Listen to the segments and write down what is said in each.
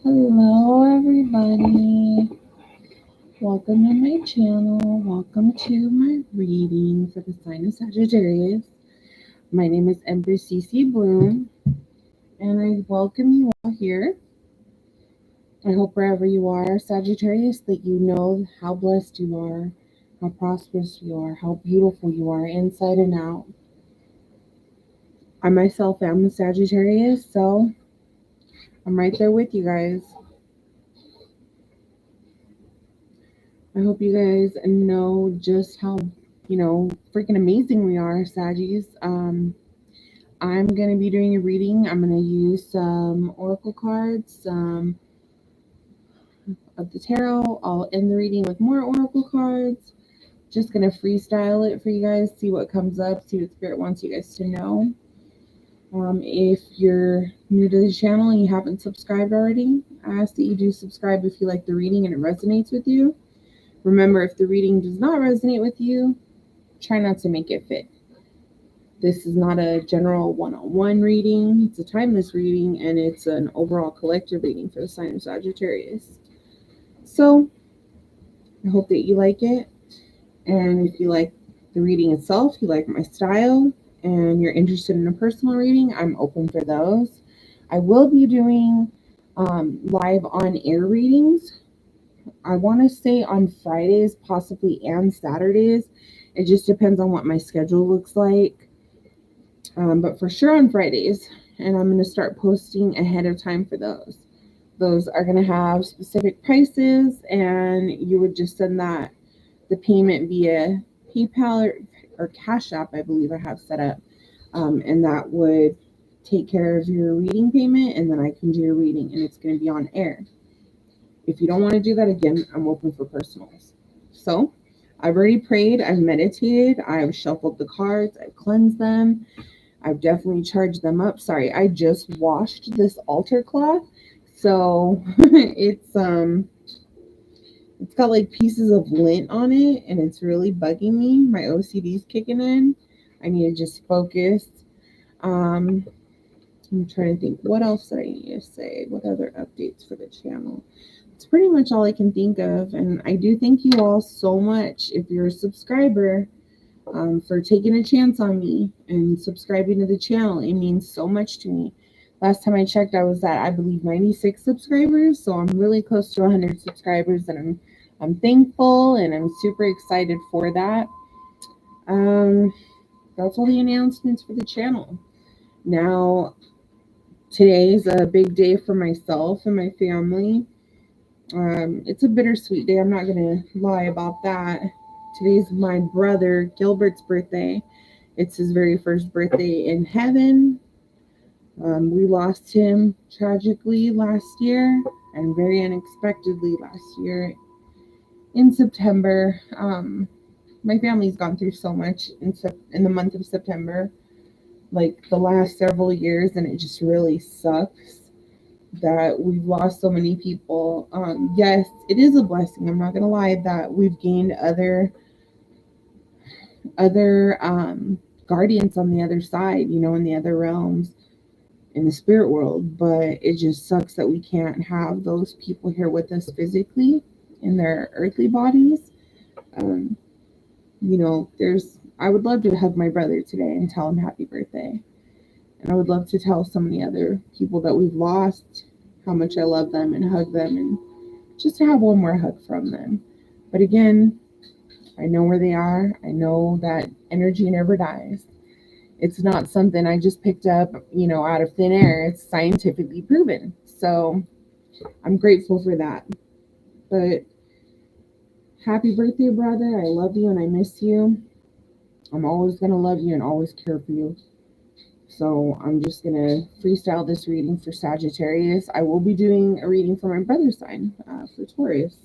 Hello, everybody. Welcome to my channel. Welcome to my reading for the sign of Sagittarius. My name is Empress CC Bloom, and I welcome you all here. I hope wherever you are, Sagittarius, that you know how blessed you are, how prosperous you are, how beautiful you are inside and out. I myself am a Sagittarius, so I'm right there with you guys. I hope you guys know just how, freaking amazing we are, Saggies. I'm going to be doing a reading. I'm going to use some oracle cards, some of the tarot. I'll end the reading with more oracle cards. Just going to freestyle it for you guys, see what comes up, see what Spirit wants you guys to know. If you're new to the channel and you haven't subscribed already, I ask that you do subscribe if you like the reading and it resonates with you. Remember, if the reading does not resonate with you, try not to make it fit. This is not a general one-on-one reading. It's a timeless reading, and it's an overall collective reading for the sign of Sagittarius. So I hope that you like it. And if you like the reading itself, you like my style, and you're interested in a personal reading, I'm open for those. I will be doing live on-air readings. I want to say on Fridays, possibly, and Saturdays. It just depends on what my schedule looks like. But for sure on Fridays, and I'm going to start posting ahead of time for those. Those are going to have specific prices, and you would just send the payment via PayPal or Cash App, I believe I have set up. And that would take care of your reading payment, and then I can do your reading, and it's going to be on air. If you don't want to do that, again, I'm open for personals. So I've already prayed, I've meditated, I've shuffled the cards, I've cleansed them, I've definitely charged them up. Sorry, I just washed this altar cloth, so it's got like pieces of lint on it, and it's really bugging me. My OCD's kicking in. I need to just focus. I'm trying to think, what else did I need to say? What other updates for the channel? It's pretty much all I can think of, and I do thank you all so much if you're a subscriber. For taking a chance on me and subscribing to the channel. It means so much to me. Last time I checked, I was at, I believe, 96 subscribers, so I'm really close to 100 subscribers, and I'm thankful, and I'm super excited for that. That's all the announcements for the channel. Now, today's a big day for myself and my family. It's a bittersweet day. I'm not going to lie about that. Today's my brother Gilbert's birthday. It's his very first birthday in heaven. We lost him tragically last year, and very unexpectedly last year in September. My family's gone through so much in the month of September, like the last several years, and it just really sucks that we've lost so many people. Yes, it is a blessing. I'm not going to lie that we've gained other guardians on the other side, in the other realms, in the spirit world. But it just sucks that we can't have those people here with us physically in their earthly bodies. I would love to hug my brother today and tell him happy birthday. And I would love to tell so many other people that we've lost how much I love them and hug them, and just to have one more hug from them. But again, I know where they are. I know that energy never dies. It's not something I just picked up, out of thin air. It's scientifically proven. So I'm grateful for that. But happy birthday, brother. I love you and I miss you. I'm always going to love you and always care for you. So I'm just going to freestyle this reading for Sagittarius. I will be doing a reading for my brother's sign, for Taurus,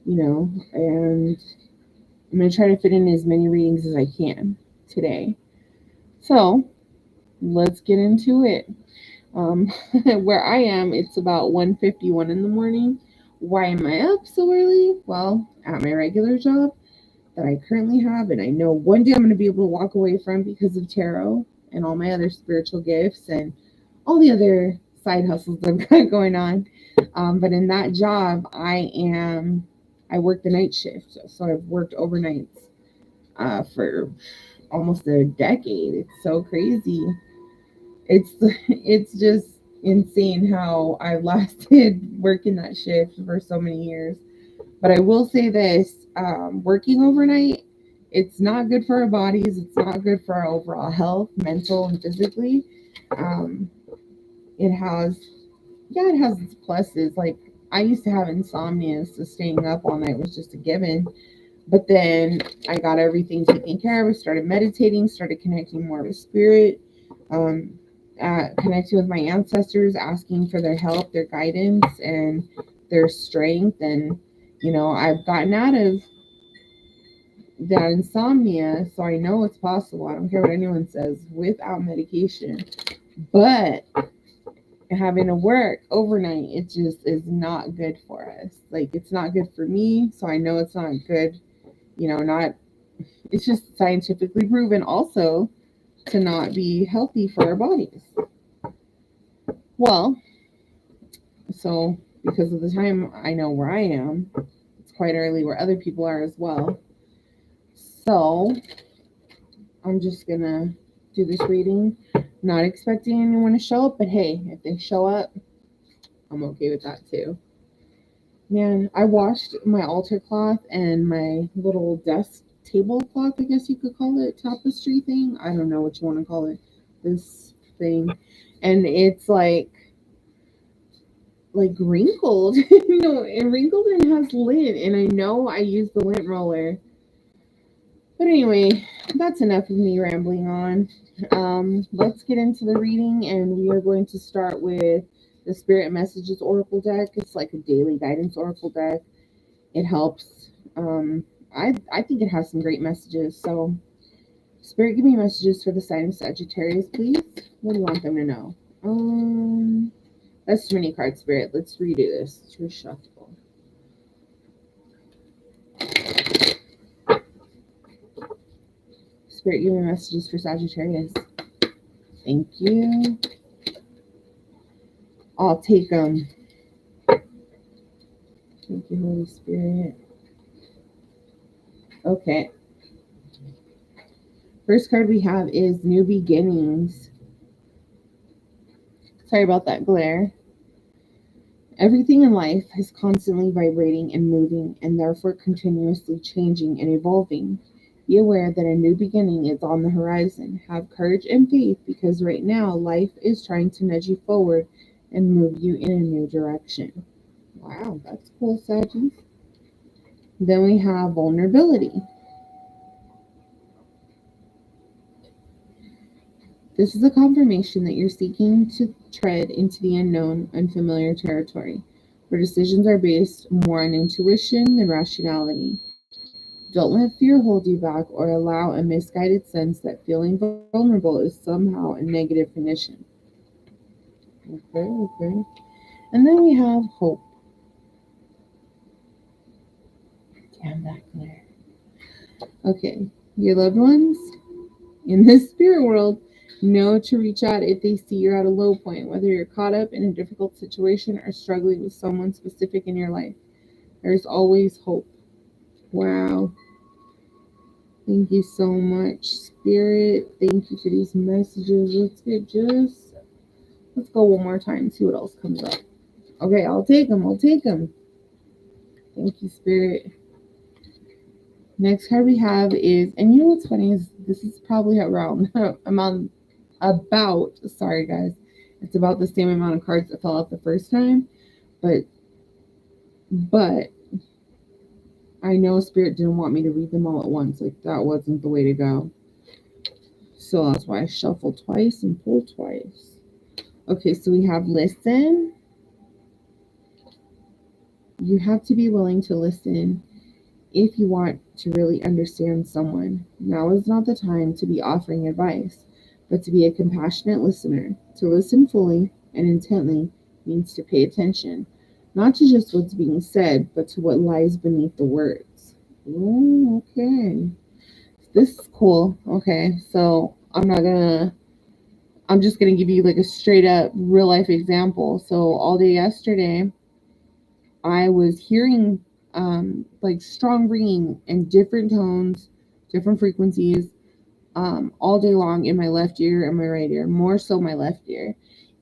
and I'm going to try to fit in as many readings as I can today. So let's get into it. Where I am, it's about 1:51 in the morning. Why am I up so early? Well, at my regular job that I currently have, and I know one day I'm going to be able to walk away from because of tarot and all my other spiritual gifts and all the other side hustles I've got going on. But in that job, I work the night shift. So I've worked overnights for almost a decade. It's so crazy. It's just insane how I've lasted working that shift for so many years. But I will say this, working overnight, it's not good for our bodies. It's not good for our overall health, mental and physically. Um, it has, yeah, it has its pluses. Like, I used to have insomnia, so staying up all night was just a given. But then I got everything taken care of. Started meditating, started connecting more with spirit, um, connecting with my ancestors, asking for their help, their guidance, and their strength. And, I've gotten out of that insomnia, so I know it's possible. I don't care what anyone says, without medication. But having to work overnight, it just is not good for us. Like, it's not good for me, so I know it's not good, not, it's just scientifically proven also to not be healthy for our bodies. Well, so because of the time I know where I am, it's quite early where other people are as well. So I'm just gonna do this reading, not expecting anyone to show up, but hey, if they show up, I'm okay with that too. Man, I washed my altar cloth and my little desk tablecloth, I guess you could call it, tapestry thing. I don't know what you want to call it. This thing. And it's like wrinkled. No, and wrinkled and has lint. And I know I used the lint roller. But anyway, that's enough of me rambling on. Let's get into the reading, and we are going to start with the Spirit Messages Oracle deck. It's like a daily guidance Oracle deck. It helps. I think it has some great messages. So, Spirit, give me messages for the sign of Sagittarius, please. What do you want them to know? That's too many cards, Spirit. Let's redo this. It's reshuffle. Spirit, give me messages for Sagittarius. Thank you. I'll take them. Thank you, Holy Spirit. Okay. First card we have is New Beginnings. Sorry about that glare. Everything in life is constantly vibrating and moving, and therefore continuously changing and evolving. Be aware that a new beginning is on the horizon. Have courage and faith, because right now life is trying to nudge you forward and move you in a new direction. Wow, that's cool, Saggies. Then we have vulnerability. This is a confirmation that you're seeking to tread into the unknown, unfamiliar territory, where decisions are based more on intuition than rationality. Don't let fear hold you back or allow a misguided sense that feeling vulnerable is somehow a negative condition. Okay. And then we have hope. Damn that glare. Okay, your loved ones in this spirit world know to reach out if they see you're at a low point, whether you're caught up in a difficult situation or struggling with someone specific in your life. There's always hope. Wow. Thank you so much, Spirit. Thank you for these messages. Let's go one more time, see what else comes up. Okay, I'll take them. Thank you, Spirit. Next card we have is, and you know what's funny is this is probably around sorry guys, it's about the same amount of cards that fell out the first time, but I know Spirit didn't want me to read them all at once. Like, that wasn't the way to go. So that's why I shuffled twice and pulled twice. Okay, so we have listen. You have to be willing to listen if you want to really understand someone. Now is not the time to be offering advice, but to be a compassionate listener. To listen fully and intently means to pay attention, not to just what's being said, but to what lies beneath the words. Ooh, okay. This is cool. Okay, so I'm not gonna I'm just going to give you like a straight up real life example. So all day yesterday, I was hearing like strong ringing and different tones, different frequencies, all day long in my left ear and my right ear, more so my left ear.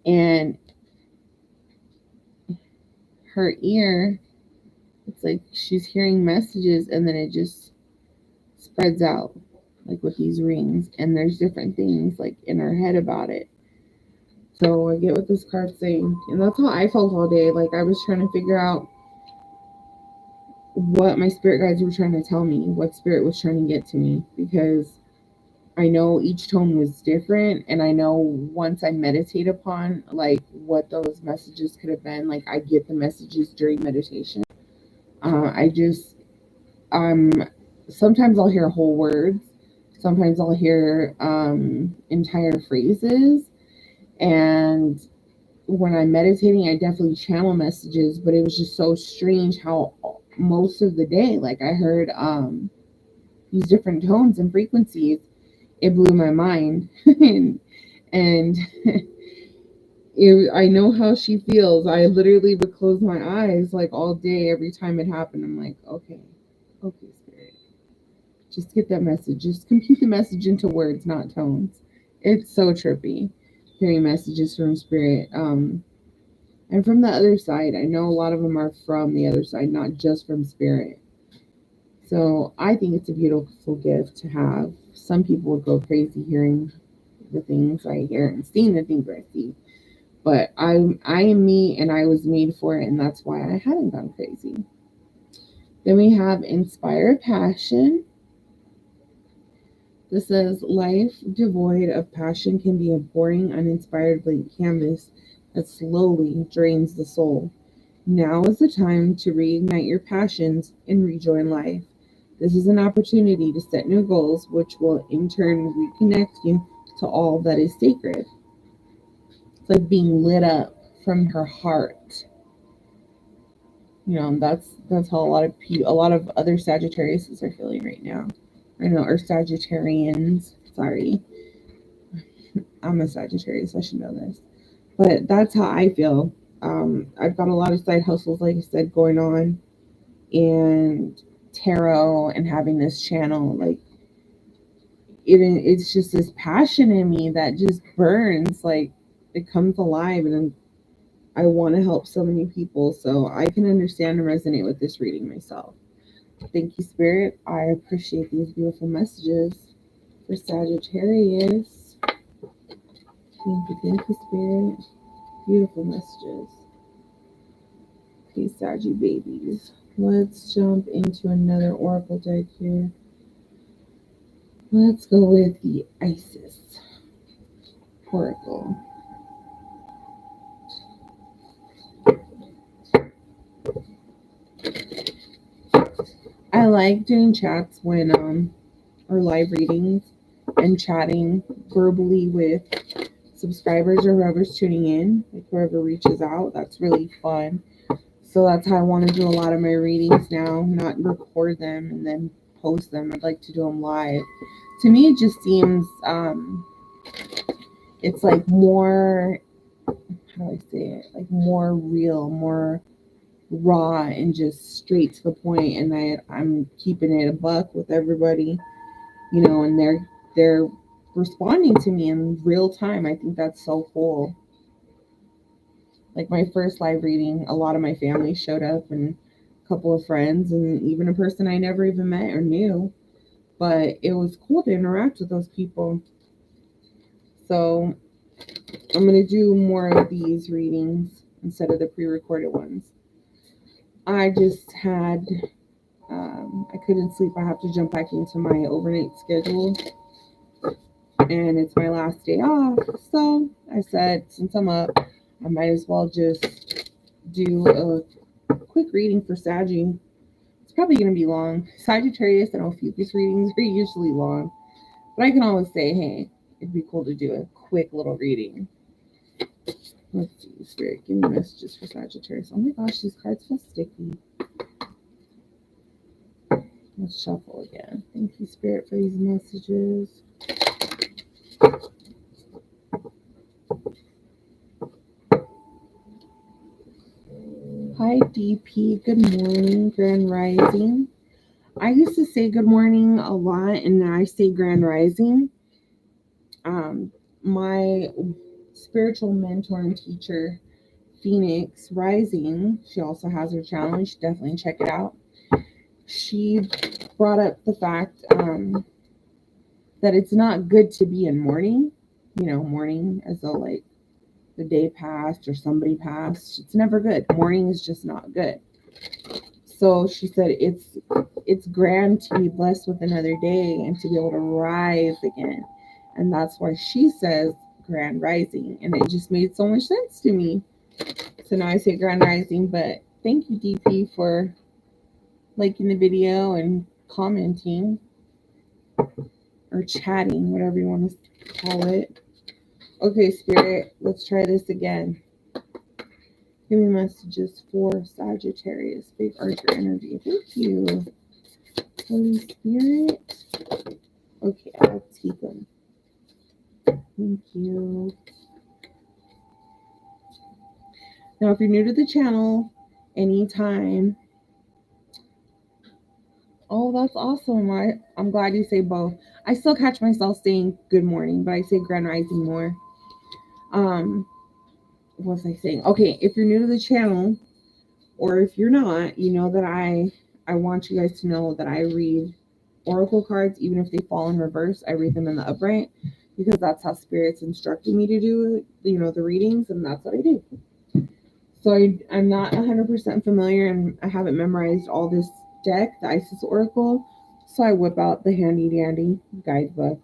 And her ear, it's like she's hearing messages and then it just spreads out like with these rings. And there's different things like in her head about it. So I get what this card's saying. And that's how I felt all day. Like I was trying to figure out what my spirit guides were trying to tell me, what spirit was trying to get to me, because I know each tone was different, and I know once I meditate upon like what those messages could have been, like I get the messages during meditation. I just sometimes I'll hear whole words, sometimes I'll hear entire phrases, and when I'm meditating, I definitely channel messages, but it was just so strange how most of the day, like I heard these different tones and frequencies. It blew my mind. and I know how she feels. I literally would close my eyes like all day every time it happened. I'm like, okay, spirit, just get that message. Just compute the message into words, not tones. It's so trippy hearing messages from spirit. And from the other side, I know a lot of them are from the other side, not just from spirit. So I think it's a beautiful gift to have. Some people would go crazy hearing the things I hear and seeing the things I see. But I am me and I was made for it, and that's why I hadn't gone crazy. Then we have inspire passion. This says life devoid of passion can be a boring, uninspired blank canvas that slowly drains the soul. Now is the time to reignite your passions and rejoin life. This is an opportunity to set new goals, which will in turn reconnect you to all that is sacred. It's like being lit up from her heart. You know, that's how a lot of other Sagittariuses are feeling right now. I know, or Sagittarians. Sorry, I'm a Sagittarius. I should know this, but that's how I feel. I've got a lot of side hustles, like I said, going on, and tarot, and having this channel. Like it's just this passion in me that just burns. Like it comes alive, and I want to help so many people. So I can understand and resonate with this reading myself. Thank you, Spirit. I appreciate these beautiful messages for Sagittarius. Thank you, Spirit. Beautiful messages. These Saggy babies. Let's jump into another Oracle deck here. Let's go with the Isis Oracle. I like doing chats when or live readings and chatting verbally with subscribers or whoever's tuning in, like whoever reaches out. That's really fun. So that's how I want to do a lot of my readings now, not record them and then post them. I'd like to do them live. To me, it just seems it's like more, how do I say it? Like more real, more raw, and just straight to the point. And I'm keeping it a buck with everybody, you know, and they're responding to me in real time. I think that's so cool. Like my first live reading, a lot of my family showed up, and a couple of friends, and even a person I never even met or knew. But it was cool to interact with those people. So I'm going to do more of these readings instead of the pre-recorded ones. I just had, I couldn't sleep. I have to jump back into my overnight schedule. And it's my last day off. So I said, since I'm up, I might as well just do a quick reading for Saggy. It's probably going to be long. Sagittarius and Ophiuchus readings are usually long. But I can always say, hey, it'd be cool to do a quick little reading. Let's see, Spirit, give me messages for Sagittarius. Oh my gosh, these cards feel sticky. Let's shuffle again. Thank you, Spirit, for these messages. Hi, DP. Good morning, Grand Rising. I used to say good morning a lot, and now I say Grand Rising. My spiritual mentor and teacher, Phoenix Rising, she also has her channel. You should definitely check it out. She brought up the fact that it's not good to be in mourning. Mourning as though like the day passed or somebody passed. It's never good. Mourning is just not good. So she said it's grand to be blessed with another day and to be able to rise again. And that's why she says grand rising. And it just made so much sense to me. So now I say grand rising, but thank you, DP, for liking the video and commenting or chatting, whatever you want to call it. Okay, Spirit, let's try this again. Give me messages for Sagittarius, big Archer energy. Thank you, Holy Spirit. Okay, I'll take them. Thank you. Now, if you're new to the channel, anytime. Oh, that's awesome. I'm glad you say both. I still catch myself saying good morning, but I say grand rising more. What was I saying? Okay, if you're new to the channel, or if you're not, you know that I want you guys to know that I read oracle cards, even if they fall in reverse. I read them in the upright because that's how Spirit's instructed me to do, the readings, and that's what I do. So I'm not 100% familiar, and I haven't memorized all this deck, the Isis Oracle, so I whip out the handy dandy guidebook.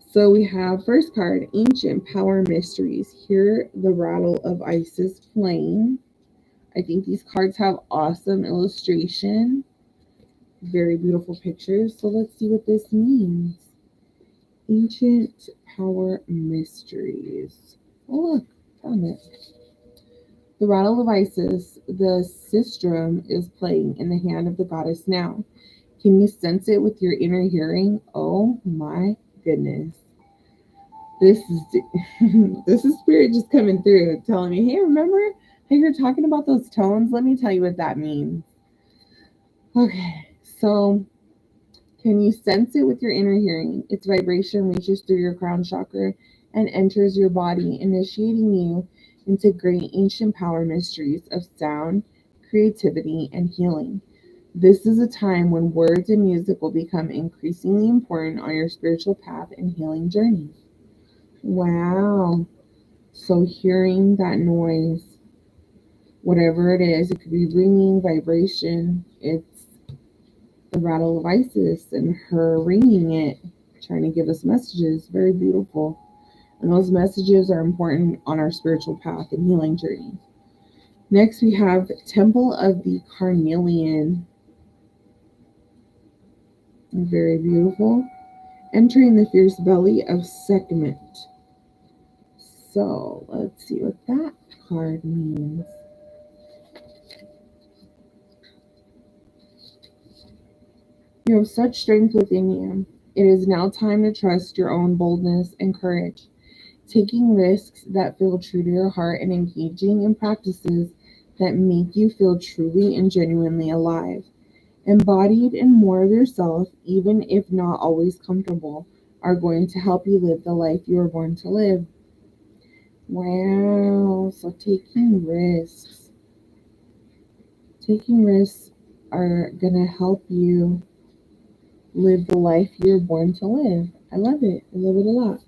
So we have first card, Ancient Power Mysteries. Hear the rattle of Isis playing. I think these cards have awesome illustration. Very beautiful pictures. So let's see what this means. Ancient Power Mysteries. Oh, look, found it. The rattle of Isis, the sistrum, is playing in the hand of the goddess now. Can you sense it with your inner hearing? Oh my goodness. This is Spirit just coming through, telling me, hey, remember how you're talking about those tones? Let me tell you what that means. Okay, so can you sense it with your inner hearing? Its vibration reaches through your crown chakra and enters your body, initiating you into great ancient power mysteries of sound, creativity, and healing. This is a time when words and music will become increasingly important on your spiritual path and healing journey. Wow. So hearing that noise, whatever it is, it could be ringing, vibration, it's the rattle of Isis and her ringing it, trying to give us messages. Very beautiful. And those messages are important on our spiritual path and healing journey. Next, we have Temple of the Carnelian. Very beautiful. Entering the fierce belly of Sekhmet. So, let's see what that card means. You have such strength within you. It is now time to trust your own boldness and courage. Taking risks that feel true to your heart and engaging in practices that make you feel truly and genuinely alive. Embodied in more of yourself, even if not always comfortable, are going to help you live the life you were born to live. Wow, so taking risks. Taking risks are going to help you live the life you're born to live. I love it. I love it a lot.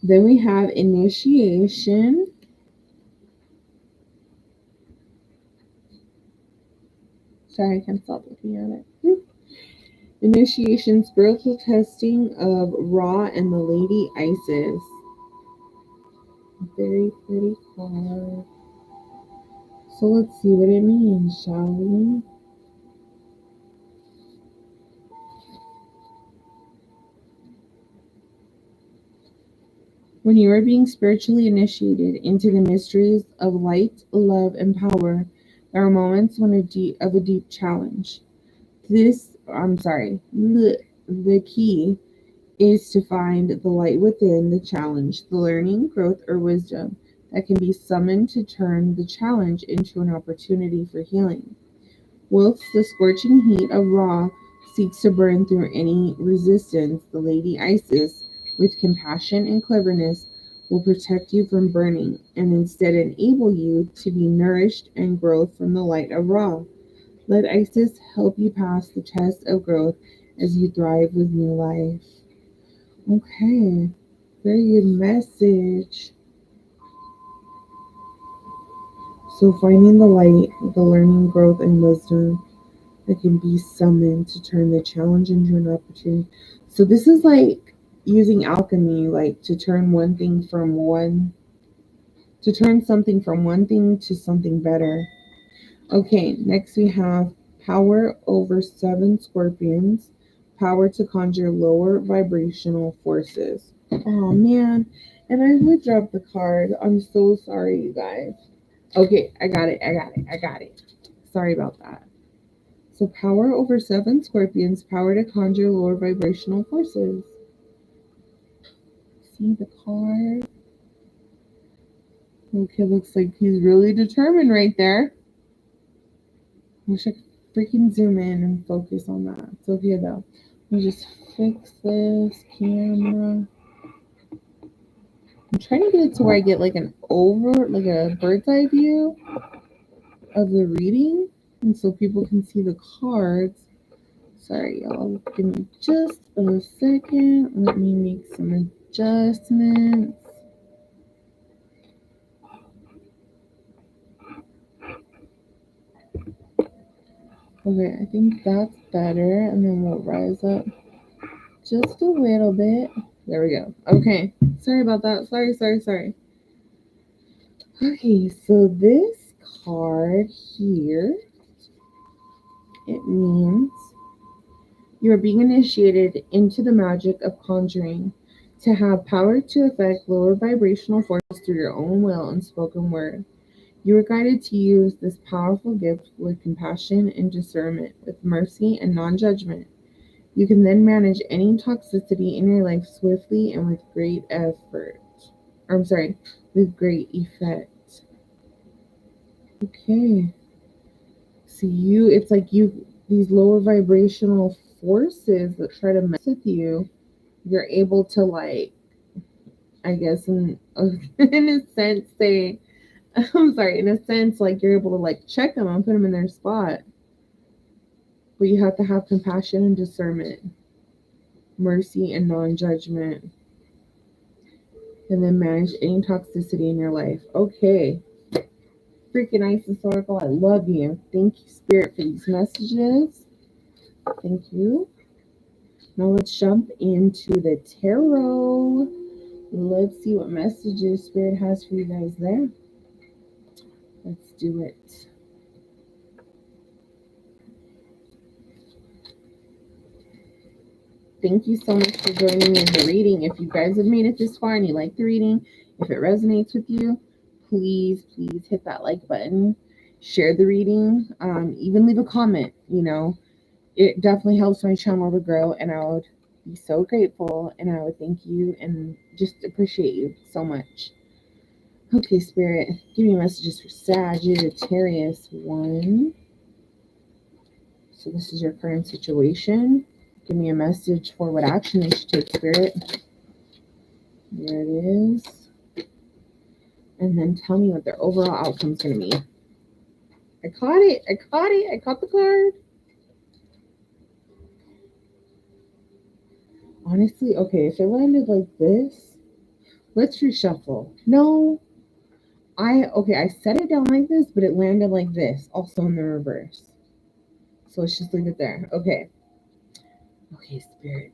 Then we have initiation. Sorry, I can't stop looking at it. Initiation, spiritual testing of Ra and the Lady Isis. Very pretty card. So let's see what it means, shall we? When you are being spiritually initiated into the mysteries of light, love, and power, there are moments of a deep challenge. The key is to find the light within the challenge, the learning, growth, or wisdom that can be summoned to turn the challenge into an opportunity for healing. Whilst the scorching heat of Ra seeks to burn through any resistance, the Lady Isis, with compassion and cleverness, will protect you from burning and instead enable you to be nourished and grow from the light of Ra. Let Isis help you pass the test of growth as you thrive with new life. Okay, very good message. So, finding the light, the learning, growth, and wisdom that can be summoned to turn the challenge into an opportunity. So, this is like using alchemy, like to turn something from one thing to something better. Okay, next we have power over 7 scorpions, power to conjure lower vibrational forces. Oh man, and I would drop the card. I'm so sorry, you guys. Okay, I got it. Sorry about that. So, power over 7 scorpions, power to conjure lower vibrational forces. See the card? Okay, looks like he's really determined right there. Wish I could freaking zoom in and focus on that. It's okay though. Let me just fix this camera. I'm trying to get it to where I get like like a bird's eye view of the reading, and so people can see the cards. Sorry, y'all. Give me just a second. Let me make some adjustments. Okay, I think that's better, and then we'll rise up just a little bit. There we go. Okay, sorry about that. Sorry. Okay, so this card here, it means you are being initiated into the magic of conjuring to have power to affect lower vibrational forces through your own will and spoken word. You are guided to use this powerful gift with compassion and discernment, with mercy and non judgment. You can then manage any toxicity in your life swiftly and with great effort. With great effect. Okay. So it's like these lower vibrational forces that try to mess with you, you're able to like, I guess in a sense say, I'm sorry, in a sense like you're able to like check them and put them in their spot. But you have to have compassion and discernment, mercy and non-judgment, and then manage any toxicity in your life. Okay. Freaking Isis Oracle, I love you. Thank you, Spirit, for these messages. Thank you. Now let's jump into the tarot. Let's see what messages Spirit has for you guys there. Let's do it. Thank you so much for joining me in the reading. If you guys have made it this far and you like the reading, if it resonates with you, please hit that like button. Share the reading. Even leave a comment. It definitely helps my channel to grow, and I would be so grateful, and I would thank you and just appreciate you so much. Okay, Spirit, give me messages for Sagittarius 1. So this is your current situation. Give me a message for what action they should take, Spirit. There it is. And then tell me what their overall outcome is going to be. I caught it. I caught the card. Honestly, okay, if it landed like this, let's reshuffle. No, I set it down like this, but it landed like this, also in the reverse. So let's just leave it there. Okay, Spirit.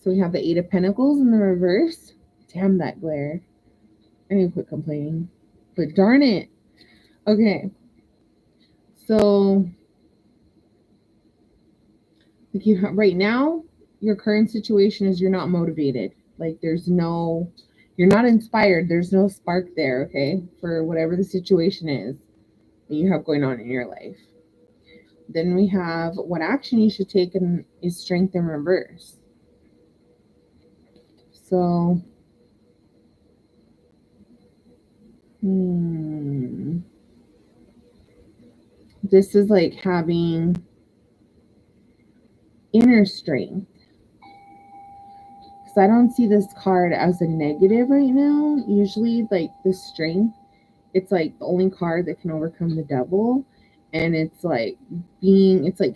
So we have the 8 of Pentacles in the reverse. Damn that glare. I need to quit complaining. But darn it. Okay. So right now, your current situation is you're not motivated. Like you're not inspired. There's no spark there, okay, for whatever the situation is that you have going on in your life. Then we have what action you should take is strength in reverse. So This is like having inner strength. Because I don't see this card as a negative right now. Usually, like the strength, it's like the only card that can overcome the devil. And it's like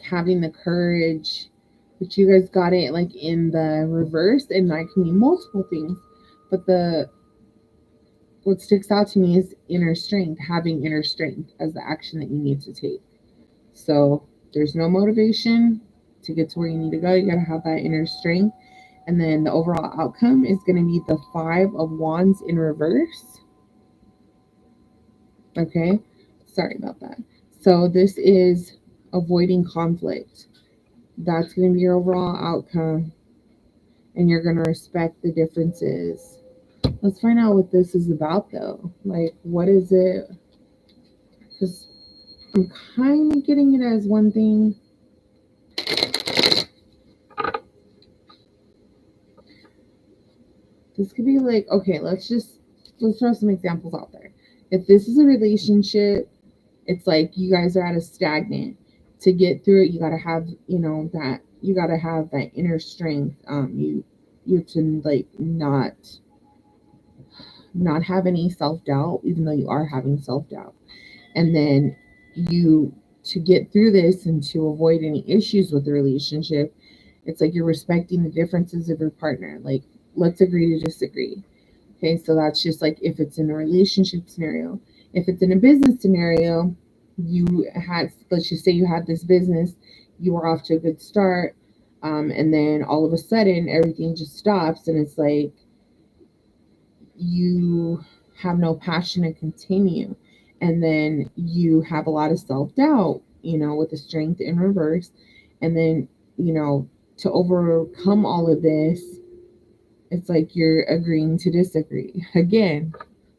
having the courage. But you guys got it like in the reverse, and that can mean multiple things. But what sticks out to me is inner strength, having inner strength as the action that you need to take. So there's no motivation to get to where you need to go. You got to have that inner strength. And then the overall outcome is going to be the 5 of Wands in reverse. Okay. Sorry about that. So this is avoiding conflict. That's going to be your overall outcome. And you're going to respect the differences. Let's find out what this is about, though. Like, what is it? Because I'm kind of getting it as one thing. This could be like, okay, let's throw some examples out there. If this is a relationship, it's like you guys are at a stagnant. To get through it, you gotta have, that you gotta have that inner strength. You can like not have any self-doubt, even though you are having self-doubt. And then to get through this and to avoid any issues with the relationship, it's like you're respecting the differences of your partner. Like, let's agree to disagree. Okay, so that's just like if it's in a relationship scenario. If it's in a business scenario, let's just say you had this business, you were off to a good start, and then all of a sudden everything just stops, and it's like you have no passion to continue. And then you have a lot of self doubt, with the strength in reverse. And then, to overcome all of this, it's like you're agreeing to disagree again.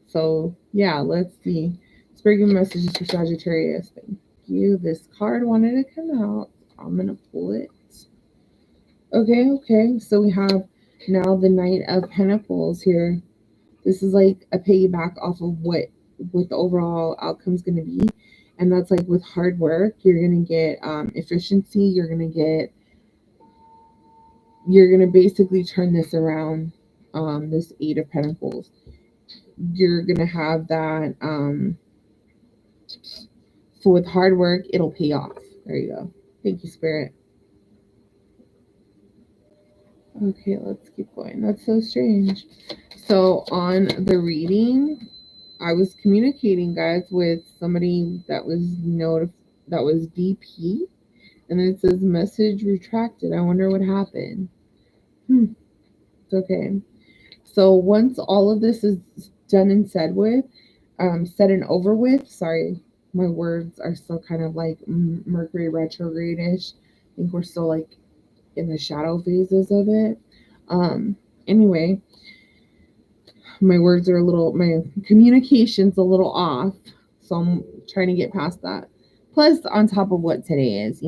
So, yeah, let's see. Spirit, give messages for Sagittarius. Thank you. This card wanted to come out. I'm going to pull it. Okay. So we have now the Knight of Pentacles here. This is like a payback off of what the overall outcome is going to be. And that's like with hard work, you're going to get efficiency. You're going to basically turn this around. This 8 of Pentacles. You're going to have that. So with hard work, it'll pay off. There you go. Thank you, Spirit. Okay, let's keep going. That's so strange. So on the reading, I was communicating, guys, with somebody that was that was VP, and then it says message retracted. I wonder what happened. It's okay. So once all of this is done and said and over with. Sorry, my words are still kind of like Mercury retrograde-ish. I think we're still like in the shadow phases of it. Anyway, my communication's a little off, so I'm trying to get past that. Plus, on top of what today is,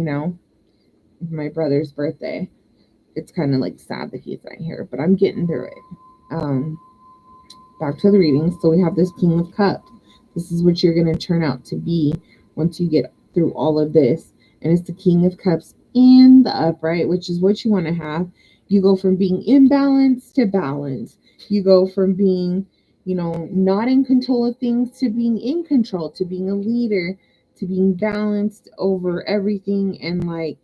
my brother's birthday, it's kind of like sad that he's not here, but I'm getting through it. Back to the reading. So we have this King of Cups. This is what you're going to turn out to be once you get through all of this. And it's the King of Cups in the upright, which is what you want to have. You go from being imbalanced to balance. You go from being, not in control of things to being in control, to being a leader, to being balanced over everything. And like,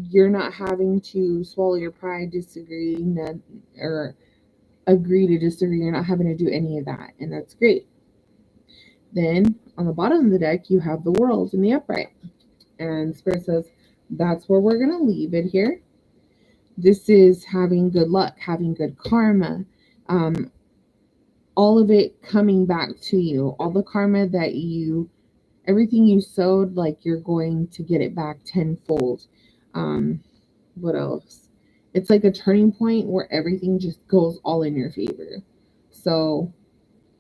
you're not having to swallow your pride, disagree, or agree to disagree. You're not having to do any of that. And that's great. Then on the bottom of the deck, you have the World in the upright. And Spirit says, that's where we're going to leave it here. This is having good luck, having good karma. All of it coming back to you. All the karma that everything you sowed, like you're going to get it back tenfold. What else? It's like a turning point where everything just goes all in your favor. So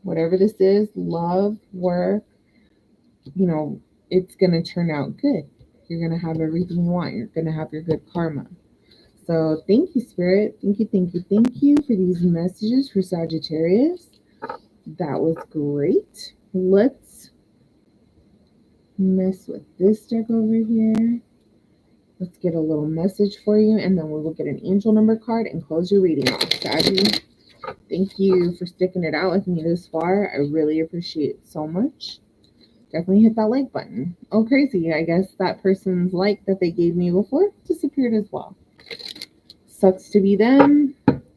whatever this is, love, work, it's going to turn out good. You're going to have everything you want. You're going to have your good karma. So thank you, Spirit. Thank you for these messages for Sagittarius. That was great. Let's mess with this deck over here. Let's get a little message for you, and then we will get an angel number card and close your reading off. Saggy, thank you for sticking it out with me this far. I really appreciate it so much. Definitely hit that like button. Oh, crazy. I guess that person's like that they gave me before disappeared as well. Sucks to be them.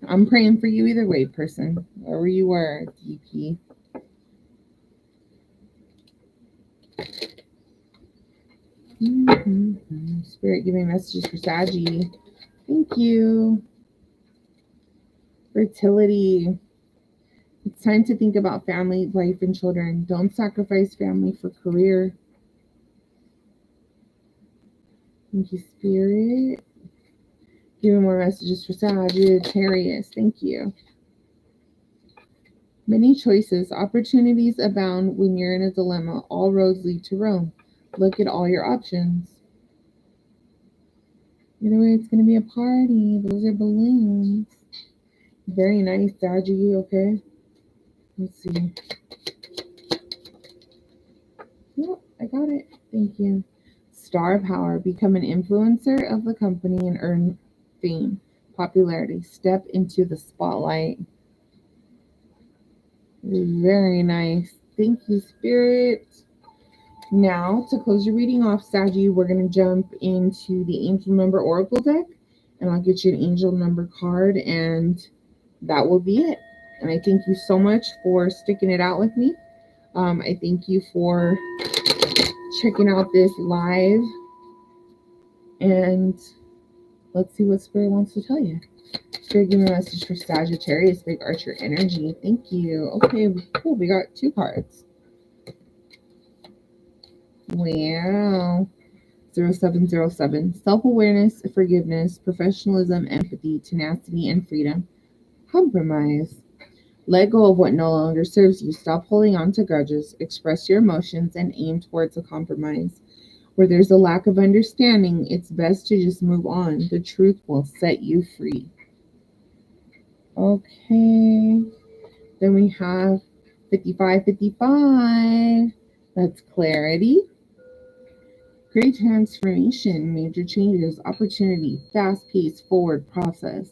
I'm praying for you either way, person. Wherever you were, DP. Spirit giving messages for Saggy. Thank you. Fertility. It's time to think about family, life, and children. Don't sacrifice family for career. Thank you, Spirit. Giving more messages for Sagittarius. Thank you. Many choices. Opportunities abound when you're in a dilemma. All roads lead to Rome. Look at all your options. Either way, it's going to be a party. Those are balloons. Very nice, Saggy. Okay. Let's see. Yep, I got it. Thank you. Star power. Become an influencer of the company and earn fame, popularity. Step into the spotlight. Very nice. Thank you, Spirit. Now, to close your reading off, Saggy, we're going to jump into the angel number oracle deck, and I'll get you an angel number card, and that will be it. And I thank you so much for sticking it out with me. I thank you for checking out this live, and let's see what Spirit wants to tell you. Spirit, give me a message for Sagittarius, big Archer energy. Thank you. Okay, cool. We got 2 cards. Wow. 0707. Self-awareness, forgiveness, professionalism, empathy, tenacity, and freedom. Compromise. Let go of what no longer serves you. Stop holding on to grudges. Express your emotions and aim towards a compromise. Where there's a lack of understanding, it's best to just move on. The truth will set you free. Okay. Then we have 5555. That's clarity. Great transformation, major changes, opportunity, fast-paced forward process.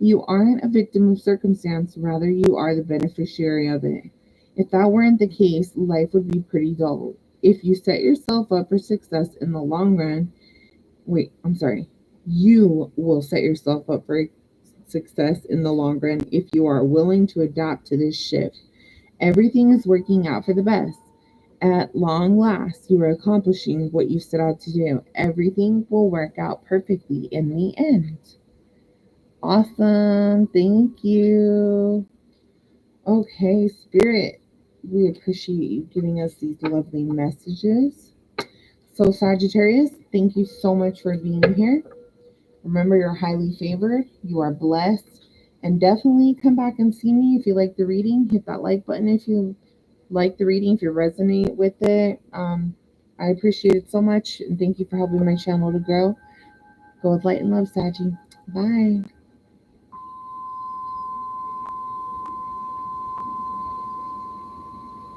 You aren't a victim of circumstance, rather you are the beneficiary of it. If that weren't the case, life would be pretty dull. If you set yourself up for success in the long run, you will set yourself up for success in the long run if you are willing to adapt to this shift. Everything is working out for the best. At long last, you are accomplishing what you set out to do. Everything will work out perfectly in the end. Awesome. Thank you. Okay, Spirit, we appreciate you giving us these lovely messages. So, Sagittarius, thank you so much for being here. Remember, you're highly favored. You are blessed. And definitely come back and see me if you like the reading. Hit that like button if you like the reading, if you resonate with it. I appreciate it so much. And thank you for helping my channel to grow. Go with light and love, Saggy. Bye.